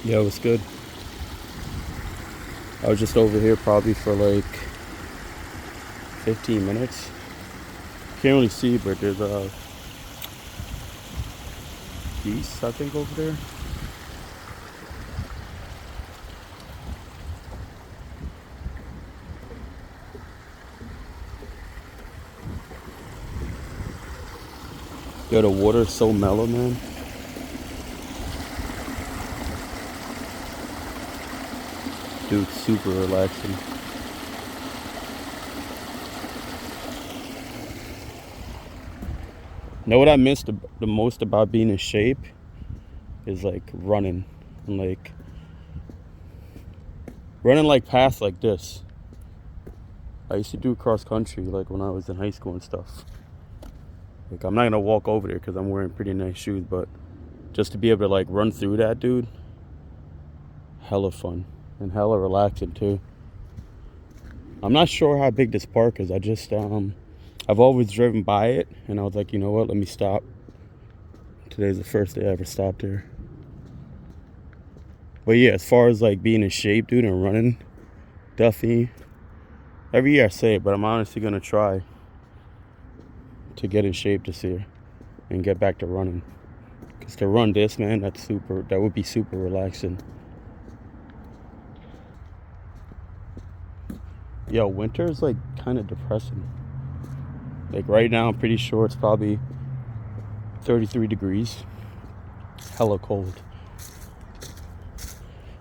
Yeah, it was good. I was just over here probably for like 15 minutes. Can't really see, but there's geese, I think, over there. Yo, the water's so mellow, man. Dude, super relaxing. Know what I missed the most about being in shape is like running and like running like paths like this. I used to do cross country like when I was in high school and stuff. Like I'm not gonna walk over there because I'm wearing pretty nice shoes, but just to be able to like run through that, dude, hella fun and hella relaxing too. I'm not sure how big this park is. I've always driven by it and I was like, you know what, let me stop. Today's the first day I ever stopped here. But yeah, as far as like being in shape, dude, and running, definitely every year I say it, but I'm honestly gonna try to get in shape this year and get back to running. Cause to run this, man, that would be super relaxing. Yo, winter is like kind of depressing. Like right now, I'm pretty sure it's probably 33 degrees, hella cold,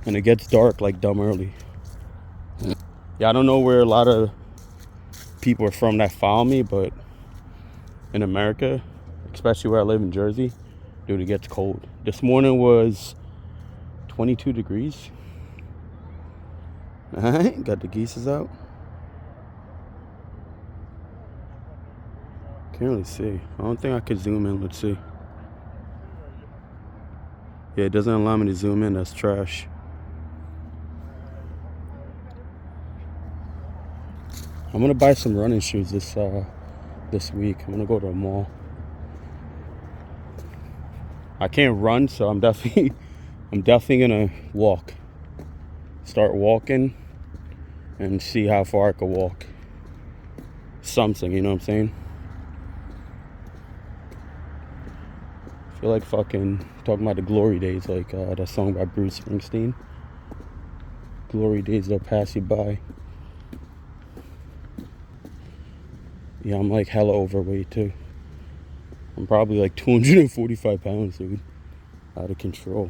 and it gets dark like dumb early. Yeah, I don't know where a lot of people are from that follow me, but in America, especially where I live in Jersey, dude, it gets cold. This morning was 22 degrees. Alright, got the geese out. Can't really see. I don't think I could zoom in. Let's see. Yeah, it doesn't allow me to zoom in. That's trash. I'm gonna buy some running shoes this week. I'm gonna go to a mall. I can't run, so I'm definitely gonna walk. Start walking and see how far I could walk. Something, you know what I'm saying? I feel like fucking talking about the glory days, like that song by Bruce Springsteen. Glory days they'll pass you by. Yeah, I'm like hella overweight too. I'm probably like 245 pounds, dude. Out of control.